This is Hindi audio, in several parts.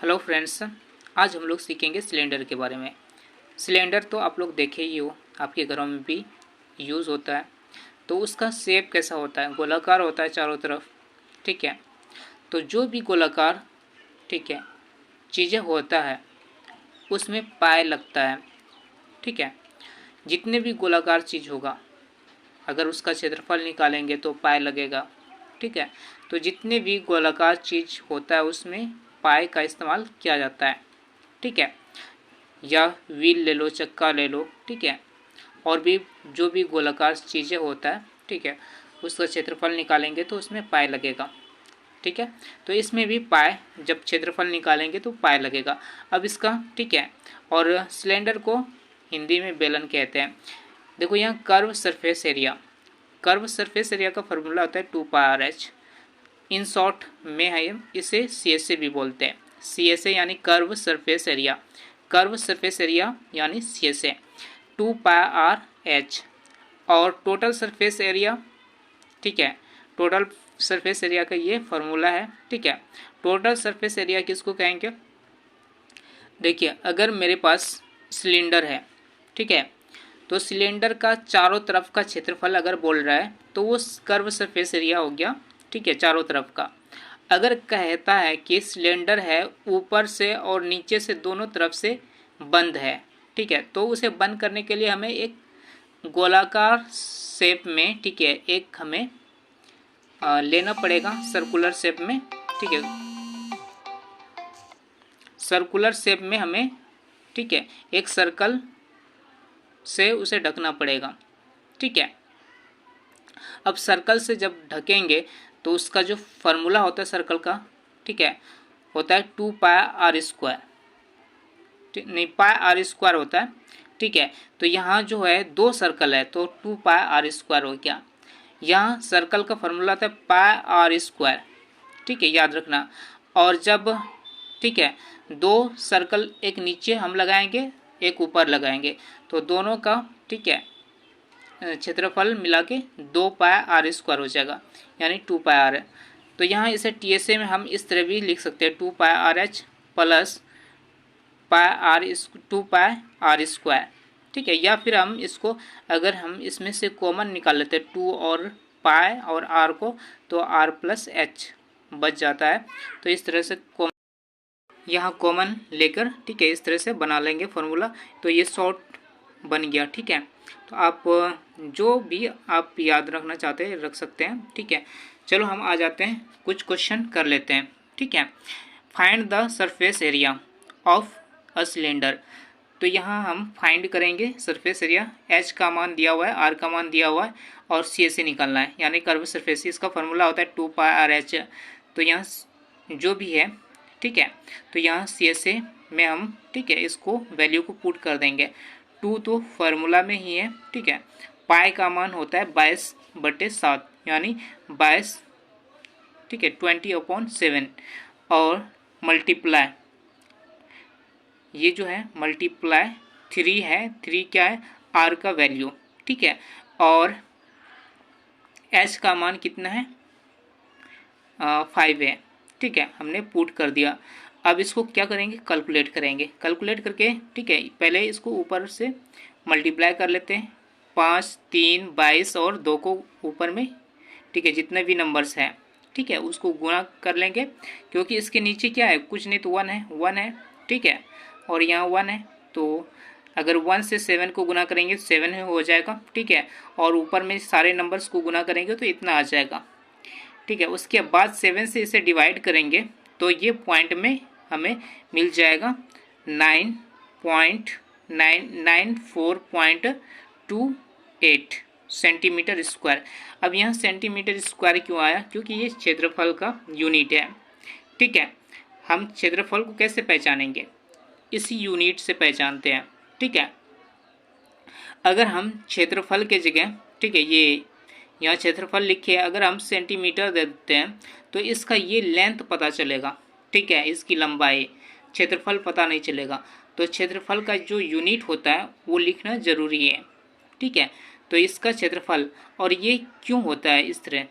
हेलो फ्रेंड्स, आज हम लोग सीखेंगे सिलेंडर के बारे में। सिलेंडर तो आप लोग देखे ही हो, आपके घरों में भी यूज़ होता है। तो उसका शेप कैसा होता है? गोलाकार होता है चारों तरफ, ठीक है। तो जो भी गोलाकार, ठीक है, चीज़ें होता है उसमें पाए लगता है, ठीक है। जितने भी गोलाकार चीज़ होगा, अगर उसका क्षेत्रफल निकालेंगे तो पाए लगेगा, ठीक है। तो जितने भी गोलाकार चीज़ होता है उसमें पाए का इस्तेमाल किया जाता है, ठीक है। या व्हील ले लो, चक्का ले लो, ठीक है। और भी जो भी गोलाकार चीज़ें होता है, ठीक है, उसका क्षेत्रफल निकालेंगे तो उसमें पाए लगेगा, ठीक है। तो इसमें भी पाए, जब क्षेत्रफल निकालेंगे तो पाए लगेगा। अब इसका, ठीक है। और सिलेंडर को हिंदी में बेलन कहते हैं। देखो यहाँ curve surface area, curve surface area का फॉर्मूला होता है 2πr/h। इन शॉर्ट में है इसे CSA भी बोलते हैं। CSA यानी curve surface area, curve surface area यानी CSA 2πr/h। और टोटल सरफेस एरिया, ठीक है, टोटल सरफेस एरिया का ये फॉर्मूला है, ठीक है। टोटल सरफेस एरिया किसको कहेंगे? देखिए, अगर मेरे पास सिलेंडर है, ठीक है, तो सिलेंडर का चारों तरफ का क्षेत्रफल अगर बोल रहा है तो वो कर्व सरफेस एरिया हो गया, ठीक है, चारों तरफ का। अगर कहता है कि सिलेंडर है ऊपर से और नीचे से दोनों तरफ से बंद है, ठीक है, तो उसे बंद करने के लिए हमें एक गोलाकार शेप में, ठीक है, एक हमें लेना पड़ेगा सर्कुलर शेप में, ठीक है, सर्कुलर शेप में हमें, ठीक है, एक सर्कल से उसे ढकना पड़ेगा, ठीक है। अब सर्कल से जब ढकेंगे तो उसका जो फॉर्मूला होता है सर्कल का, ठीक है, होता है 2πr², नहीं πr² होता है, ठीक है। तो यहाँ जो है दो सर्कल है तो 2πr² हो गया। यहाँ सर्कल का फॉर्मूला होता है πr², ठीक है, याद रखना। और जब, ठीक है, दो सर्कल एक नीचे हम लगाएंगे एक ऊपर लगाएंगे तो दोनों का, ठीक है, क्षेत्रफल मिला के 2πr² हो जाएगा, यानी 2πr है। तो यहाँ इसे TSA में हम इस तरह भी लिख सकते हैं 2πr/h प्लस 2πr², ठीक है। या फिर हम इसको, अगर हम इसमें से कॉमन निकाल लेते हैं 2 और पाए और r को, तो r+h बच जाता है। तो इस तरह से यहाँ कॉमन लेकर, ठीक है, इस तरह से बना लेंगे फॉर्मूला। तो ये शॉर्ट बन गया, ठीक है। तो आप जो भी आप याद रखना चाहते हैं रख सकते हैं, ठीक है। चलो हम आ जाते हैं, कुछ क्वेश्चन कर लेते हैं, ठीक है। Find the surface area of a cylinder. तो यहाँ हम फाइंड करेंगे सरफेस एरिया, h का मान दिया हुआ है, r का मान दिया हुआ है और CSA निकालना है, यानी कर्व सरफेस। इसका फॉर्मूला होता है 2πr/h। तो यहाँ जो भी है, ठीक है, तो यहाँ CSA में हम, ठीक है, इसको वैल्यू को पुट कर देंगे। 2 तो फार्मूला में ही है, ठीक है। पाई का मान होता है 22/7 यानी 22, ठीक है, 20/7 और मल्टीप्लाई, ये जो है मल्टीप्लाई 3 है, 3 क्या है? r का वैल्यू, ठीक है। और h का मान कितना है? 5 है, ठीक है, हमने पुट कर दिया। अब इसको क्या करेंगे? कैलकुलेट करेंगे। कैलकुलेट करके, ठीक है, पहले इसको ऊपर से मल्टीप्लाई कर लेते हैं। 5, 3, 22 और 2 को ऊपर में, ठीक है, जितने भी नंबर्स हैं, ठीक है, उसको गुणा कर लेंगे, क्योंकि इसके नीचे क्या है? कुछ नहीं तो 1 है, 1 है, ठीक है, और यहाँ 1 है। तो अगर 1 से 7 को गुना करेंगे तो 7 हो जाएगा, ठीक है, और ऊपर में सारे नंबर्स को गुना करेंगे तो इतना आ जाएगा, ठीक है। उसके बाद 7 से इसे डिवाइड करेंगे तो ये पॉइंट में हमें मिल जाएगा 9.994.28 सेंटीमीटर स्क्वायर। अब यहाँ सेंटीमीटर स्क्वायर क्यों आया? क्योंकि ये क्षेत्रफल का यूनिट है, ठीक है। हम क्षेत्रफल को कैसे पहचानेंगे? इसी यूनिट से पहचानते हैं, ठीक है। अगर हम क्षेत्रफल के जगह, ठीक है, ये यहाँ क्षेत्रफल लिखे, अगर हम सेंटीमीटर दे देते हैं तो इसका ये लेंथ पता चलेगा, ठीक है, इसकी लंबाई, क्षेत्रफल पता नहीं चलेगा। तो क्षेत्रफल का जो यूनिट होता है वो लिखना ज़रूरी है, ठीक है। तो इसका क्षेत्रफल, और ये क्यों होता है इस तरह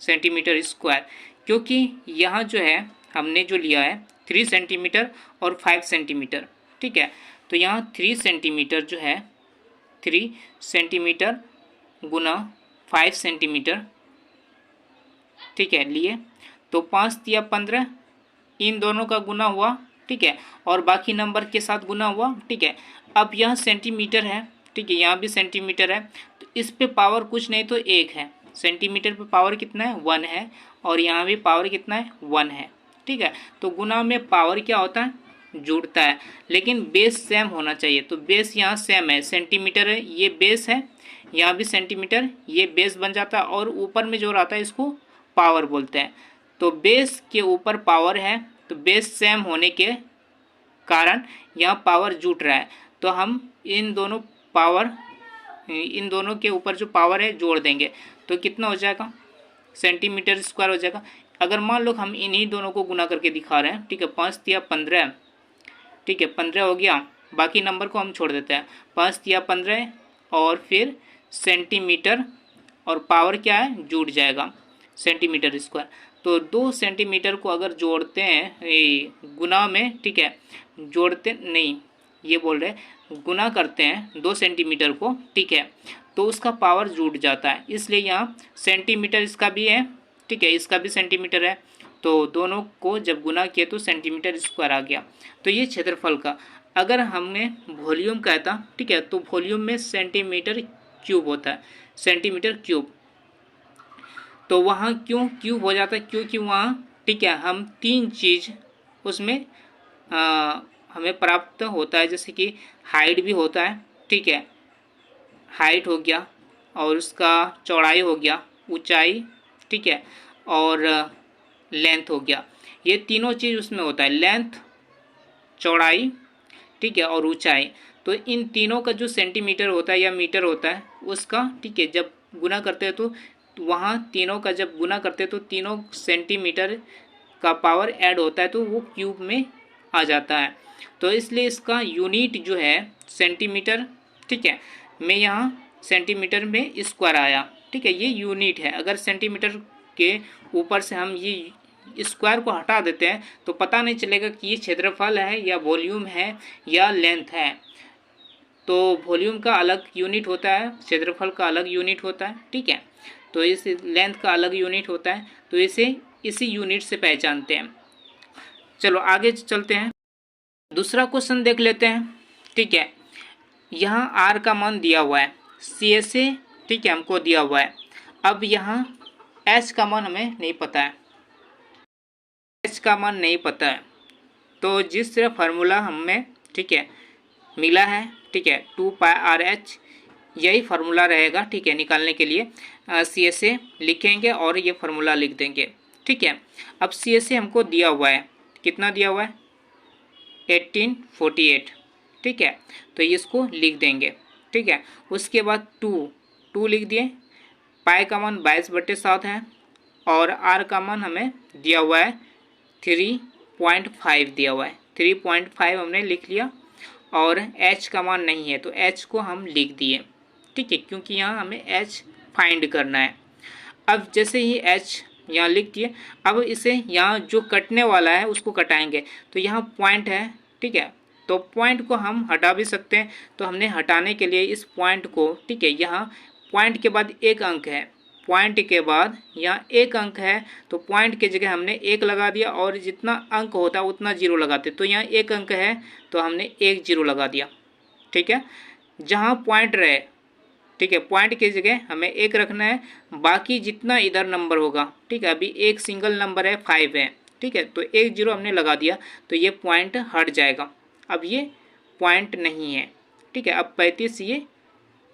सेंटीमीटर स्क्वायर? क्योंकि यहाँ जो है हमने जो लिया है 3 सेंटीमीटर और 5 सेंटीमीटर। ठीक है, तो यहाँ 3 सेंटीमीटर जो है 3 सेंटीमीटर गुना 5 सेंटीमीटर, ठीक है, लिए। तो 5 या 15 इन दोनों का गुना हुआ, ठीक है, और बाकी नंबर के साथ गुना हुआ। ठीक है, अब यह सेंटीमीटर है, ठीक है, यहाँ भी सेंटीमीटर है, तो इस पे पावर कुछ नहीं तो 1 है। सेंटीमीटर पे पावर कितना है 1 है, और यहाँ भी पावर कितना है 1 है। ठीक है, तो गुना में पावर क्या होता है जुड़ता है, लेकिन बेस सेम होना चाहिए। तो बेस यहाँ सेम है, सेंटीमीटर है, ये बेस है, यहाँ भी सेंटीमीटर, ये बेस बन जाता है, और ऊपर में जो रहता है इसको पावर बोलते हैं। तो बेस के ऊपर पावर है, तो बेस सेम होने के कारण यहाँ पावर जुट रहा है। तो हम इन दोनों के ऊपर जो पावर है जोड़ देंगे, तो कितना हो जाएगा सेंटीमीटर स्क्वायर हो जाएगा। अगर मान लो हम इन्हीं दोनों को गुना करके दिखा रहे हैं, ठीक है, 5 या 15, ठीक है, 15 हो गया, बाकी नंबर को हम छोड़ देते हैं, 5 या 15 और फिर सेंटीमीटर, और पावर क्या है जुड़ जाएगा सेंटीमीटर स्क्वायर। तो 2 सेंटीमीटर को अगर जोड़ते हैं गुना में, ठीक है, जोड़ते नहीं, ये बोल रहे गुना करते हैं 2 सेंटीमीटर को, ठीक है, तो उसका पावर जुड़ जाता है। इसलिए यहाँ सेंटीमीटर इसका भी है, ठीक है, इसका भी सेंटीमीटर है, तो दोनों को जब गुना किए तो सेंटीमीटर स्क्वायर आ गया। तो ये क्षेत्रफल का। अगर हमने वॉल्यूम कहा था, ठीक है, तो वॉल्यूम में सेंटीमीटर क्यूब होता है, सेंटीमीटर क्यूब। तो वहाँ क्यों क्यूब हो जाता है, क्योंकि वहाँ, ठीक है, हम 3 चीज़ उसमें हमें प्राप्त होता है, जैसे कि हाइट भी होता है, ठीक है, हाइट हो गया, और उसका चौड़ाई हो गया, ऊंचाई, ठीक है, और लेंथ हो गया। ये तीनों चीज़ उसमें होता है, लेंथ, चौड़ाई, ठीक है, और ऊंचाई। तो इन तीनों का जो सेंटीमीटर होता है या मीटर होता है उसका, ठीक है, जब गुना करते हैं तो वहाँ तीनों का जब गुना करते हैं तो तीनों सेंटीमीटर का पावर ऐड होता है, तो वो क्यूब में आ जाता है। तो इसलिए इसका यूनिट जो है सेंटीमीटर, ठीक है, मैं यहाँ सेंटीमीटर में स्क्वायर आया, ठीक है, ये यूनिट है। अगर सेंटीमीटर के ऊपर से हम ये स्क्वायर को हटा देते हैं तो पता नहीं चलेगा कि ये क्षेत्रफल है या वॉल्यूम है या लेंथ है। तो वॉल्यूम का अलग यूनिट होता है, क्षेत्रफल का अलग यूनिट होता है, ठीक है, तो इस लेंथ का अलग यूनिट होता है, तो इसे इसी यूनिट से पहचानते हैं। चलो आगे चलते हैं, दूसरा क्वेश्चन देख लेते हैं। ठीक है, यहाँ आर का मान दिया हुआ है, सी एस ए, ठीक है, हमको दिया हुआ है। अब यहाँ एच का मान हमें नहीं पता है, एच का मान नहीं पता है, तो जिस तरह फार्मूला हमें, ठीक है, मिला है, ठीक है, 2πRH, यही फार्मूला रहेगा, ठीक है, निकालने के लिए सी एस ए लिखेंगे और ये फार्मूला लिख देंगे। ठीक है, अब सी एस ए हमको दिया हुआ है, कितना दिया हुआ है 1848, ठीक है, तो इसको लिख देंगे। ठीक है, उसके बाद 2 लिख दिए, पाई का मान 22/7 है, और आर का मान हमें दिया हुआ है 3.5 दिया हुआ है, 3.5 हमने लिख लिया, और एच का मान नहीं है तो एच को हम लिख दिए, ठीक है, क्योंकि यहाँ हमें एच फाइंड करना है। अब जैसे ही एच यहाँ लिख दिए, अब इसे यहाँ जो कटने वाला है उसको कटाएंगे, तो यहाँ पॉइंट है, ठीक है, तो पॉइंट को हम हटा भी सकते हैं, तो हमने हटाने के लिए इस पॉइंट को, ठीक है, यहाँ पॉइंट के बाद एक अंक है, पॉइंट के बाद यहाँ एक अंक है, तो पॉइंट के जगह हमने 1 लगा दिया, और जितना अंक होता है उतना 0 लगाते, तो यहाँ 1 अंक है तो हमने 1 0 लगा दिया। ठीक है, जहाँ पॉइंट रहे, ठीक है, पॉइंट की जगह हमें 1 रखना है, बाकी जितना इधर नंबर होगा, ठीक है, अभी एक सिंगल नंबर है 5 है, ठीक है, तो 1 0 हमने लगा दिया, तो ये पॉइंट हट जाएगा, अब ये पॉइंट नहीं है। ठीक है, अब 35 ये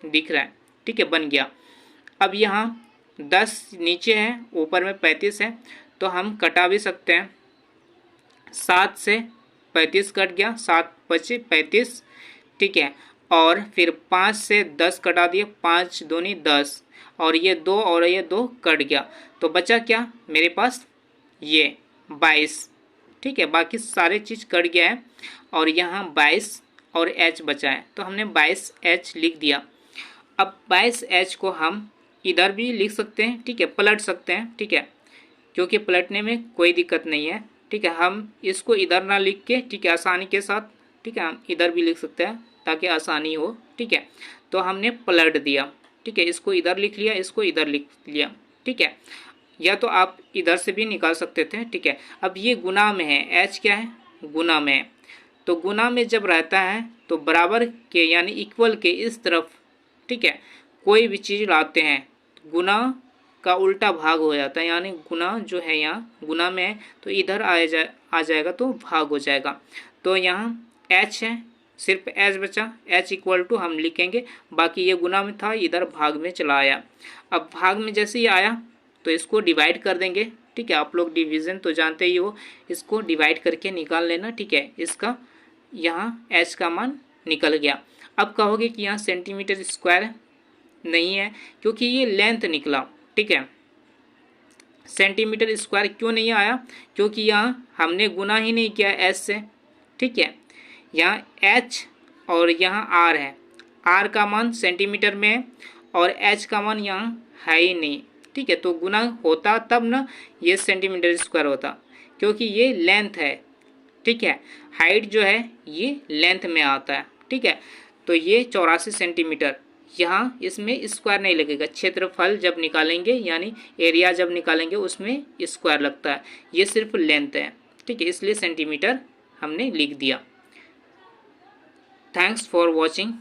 दिख रहा है, ठीक है, बन गया। अब यहाँ 10 नीचे है, ऊपर में 35 है, तो हम कटा भी सकते हैं, 7 से 35 कट गया, 7 बचे 35, ठीक है, और फिर 5 से 10 कटा दिए, 5 दूनी 10, और ये 2 और ये 2 कट गया, तो बचा क्या मेरे पास ये 22, ठीक है, बाकी सारे चीज़ कट गया है, और यहाँ 22 और एच बचा है, तो हमने 22H लिख दिया। अब 22H को हम इधर भी लिख सकते हैं, ठीक है, पलट सकते हैं, ठीक है, क्योंकि पलटने में कोई दिक्कत नहीं है, ठीक है, हम इसको इधर ना लिख के, ठीक है, आसानी के साथ, ठीक है, हम इधर भी लिख सकते हैं ताकि आसानी हो। ठीक है, तो हमने पलट दिया। ठीक है, इसको इधर लिख लिया, इसको इधर लिख लिया। ठीक है, या तो आप इधर से भी निकाल सकते थे। ठीक है, अब ये गुना में है, एच क्या है, गुना में है। तो गुना में जब रहता है तो बराबर के यानी इक्वल के इस तरफ, ठीक है, कोई भी चीज़ लाते हैं गुना का उल्टा भाग हो जाता है, यानी गुना जो है यहाँ गुना में है तो इधर आ जाएगा तो भाग हो जाएगा। तो यहाँ एच है, सिर्फ एच बचा, एच इक्वल टू हम लिखेंगे, बाकी ये गुना में था इधर भाग में चला आया। अब भाग में जैसे ही आया तो इसको डिवाइड कर देंगे। ठीक है, आप लोग डिवीज़न तो जानते ही हो, इसको डिवाइड करके निकाल लेना। ठीक है, इसका यहाँ एच का मान निकल गया। अब कहोगे कि यहाँ सेंटीमीटर स्क्वायर नहीं है क्योंकि ये लेंथ निकला। ठीक है, सेंटीमीटर स्क्वायर क्यों नहीं आया, क्योंकि यहाँ हमने गुना ही नहीं किया एच से। ठीक है, यहाँ एच और यहाँ आर है, आर का मान सेंटीमीटर में है और एच का मान यहाँ है ही नहीं। ठीक है, तो गुना होता तब ना ये सेंटीमीटर स्क्वायर होता, क्योंकि ये लेंथ है। ठीक है, हाइट जो है ये लेंथ में आता है। ठीक है, तो ये 84 सेंटीमीटर, यहाँ इसमें स्क्वायर नहीं लगेगा। क्षेत्रफल जब निकालेंगे यानी एरिया जब निकालेंगे उसमें स्क्वायर लगता है, ये सिर्फ लेंथ है। ठीक है, इसलिए सेंटीमीटर हमने लिख दिया। Thanks for watching.